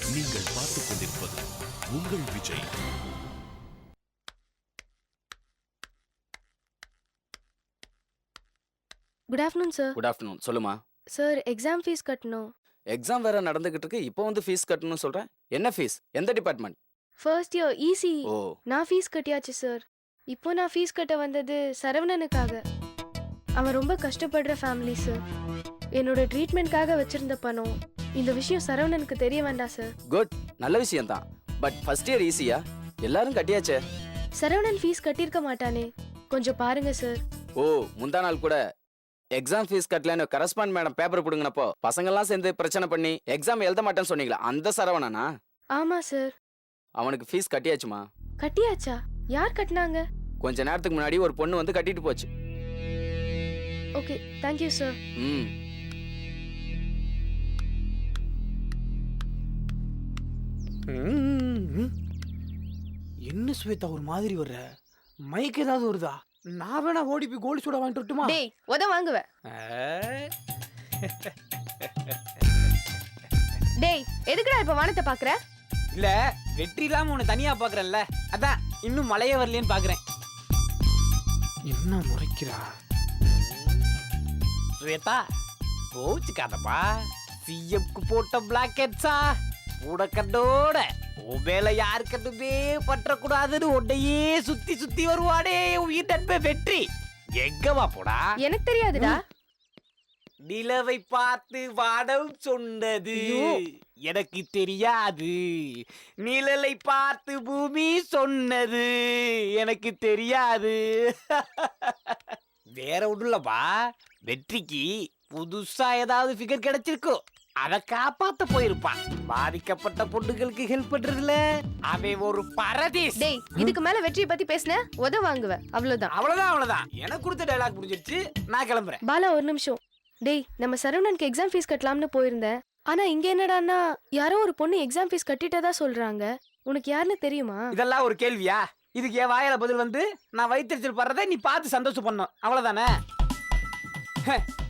நீங்கள் பார்த்துக் கொண்டிருப்பது உங்கள் Vijay. Good afternoon sir. Good afternoon. சொல்லுமா. சார் எக்ஸாம் ஃபீஸ் கட்டணும். எக்ஸாம் வேற நடந்துகிட்டு இருக்கு, இப்போ வந்து ஃபீஸ் கட்டணும்னு சொல்றேன். என்ன ஃபீஸ்? எந்த டிபார்ட்மெண்ட்? First year EC. ஓ, நான் ஃபீஸ் கட்டியாச்சு சார். இப்போ நான் ஃபீஸ் கட்ட வந்தது சரவணனுக்காக. அவன் ரொம்ப கஷ்டப்படுற ஃபேமிலி சார். என்னோட ட்ரீட்மெண்ட்காக வச்சிருந்த பணம். இந்த விஷயம் சரவணனுக்கு தெரிய வேண்டாம் சார். குட், நல்ல விஷயம் தான். பட் ஃபர்ஸ்ட் இயர் ஈஸியா? எல்லாரும் கட்டியாச்சே. சரவணன் ஃபீஸ் கட்டியிருக்க மாட்டானே, கொஞ்சம் பாருங்க சார். ஓ, முந்தா நாள் கூட எக்ஸாம் ஃபீஸ் கட்டலன்னு கரஸ்பாண்ட் மேடம் பேப்பர் பிடுங்கினப்போ பசங்கெல்லாம் சேர்ந்து பிரச்சனை பண்ணி எக்ஸாம் எழுத மாட்டேன்னு சொன்னீங்களா, அந்த சரவணனா? ஆமா சார். அவனுக்கு ஃபீஸ் கட்டியாச்சுமா. கட்டியாச்சா? யார் கட்டினாங்க? கொஞ்ச நேரத்துக்கு முன்னாடி ஒரு பொண்ணு வந்து கட்டிட்டு போச்சு. Okay, thank you sir. ம். என்ன ஸ்வேதா ஒரு மாதிரி வர்ற? மைக் ஏதாவது வருதா? நான் வேணா ஓடி போய் கோலி சூட வாங்கிட்டு வரட்டுமா? டேய், உத வாங்குவ. டேய், எதுக்குடா இப்ப வானத்தை பாக்குற? இல்ல, வெற்றி இல்லாம உன்னை தனியா பாக்குறேன்ல, அதான் இன்னும் மழையே வரலையேன்னு பாக்குறேன். என்ன முறைக்கிறா ஸ்வேதா? கோச்சுக்காதப்பா. சிஎம்க்கு போட்ட பிளாக்கெட்ஸா உடக்கண்டோட உபேல யாரு கண்டுமே பற்றக்கூடாதுன்னு உன்னையே சுத்தி சுத்தி வருவாடே உயிர் நண்பே வெற்றி. எங்கவா போடா? எனக்கு தெரியாதுடா. நிலவை பார்த்து வானம் சொன்னது எனக்கு தெரியாது, நிழலை பார்த்து பூமி சொன்னது எனக்கு தெரியாது. வேற ஒன்றும் இல்லப்பா, வெற்றிக்கு புதுசா ஏதாவது ஃபிகர் கிடைச்சிருக்கோ, அதை காப்பாத்த போயிருப்பான். பாதிக்கப்பட்ட பொண்ணுங்களுக்கு ஹெல்ப் பண்றதுல அவன் ஒரு பரதேசி. டேய், இதுக்கு மேல வெற்றியை பத்தி பேசுன உத வாங்குவ. அவ்வளவுதான். அவ்வளவுதான். எனக்கு கொடுத்த டைலாக் முடிஞ்சிருச்சு, நான் கிளம்புறேன். பாலா, ஒரு நிமிஷம். டேய், நம்ம சரவணனுக்கு எக்ஸாம் ஃபீஸ் கட்டலாம்னு போயிருந்தேன். ஆனா இங்க என்னடான்னா யாரோ ஒரு பொண்ணு எக்ஸாம் ஃபீஸ் கட்டிட்டதா சொல்றாங்க. உனக்கு யாருன்னு தெரியுமா? இதெல்லாம் ஒரு கேள்வியா? இதுக்கு என் வாயில பதில் வந்து நான் வயிற்றுச்சல் படுறதை நீ பார்த்து சந்தோஷம் பண்ணும், அவ்வளவுதானே?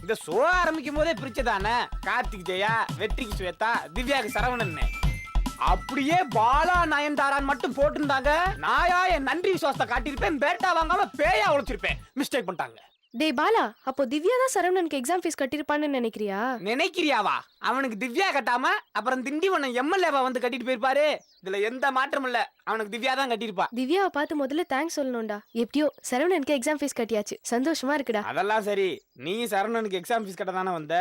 இந்த ஷோ ஆரம்பிக்கும் போதே பிரிச்சதானே, கார்த்திக் ஜெயா, வெற்றிக்கு ஸ்வேதா, திவ்யாக்கு சரவணன். அப்படியே பாலா நயன்தாரான் மட்டும் போட்டிருந்தாங்க, நாயா என் நன்றி விசுவாசத்தை காட்டியிருப்பேன், பேட்டா வாங்காம பேயா உழைச்சிருப்பேன். மிஸ்டேக் பண்ணிட்டாங்க. டேய் பாலா, அப்போ திவ்யா தான் சரவணனுக்கு எக்ஸாம் ஃபீஸ் கட்டிருப்பான்னு நினைக்கிறியா? நினைக்கிறியாவா? அவனுக்கு திவ்யா கட்டாம அப்புறம் திண்டிவனம் எம்எல்ஏவா வந்து கட்டிட்டு போயிருப்பாரு. இதுல எந்த மாற்றமும் இல்ல, அவனுக்கு திவ்யா தான் கட்டிருப்பா. திவ்யாவை பார்த்து முதல்ல தேங்க்ஸ் சொல்லணும்டா. எப்படியோ சரவணனுக்கு எக்ஸாம் ஃபீஸ் கட்டியாச்சு, சந்தோஷமா இருக்குடா. அதெல்லாம் சரி, நீ சரவணனுக்கு எக்ஸாம் ஃபீஸ் கட்ட தானே வந்த?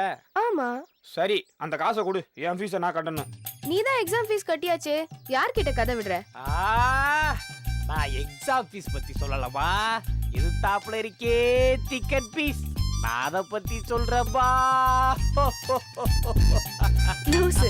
ஆமா. சரி, அந்த காசை கொடு, என் ஃபீஸை நான் கட்டணும். நீ தான் எக்ஸாம் ஃபீஸ் கட்டியாச்சே, யார்கிட்ட கதை விடுற? நான் எக்ஸாம் ஃபீஸ் பத்தி சொல்லலமா, இது தாப்புல இருக்கே டிக்கெட் ஃபீஸ், நான் அதை பத்தி சொல்றேன்பா. லூசு.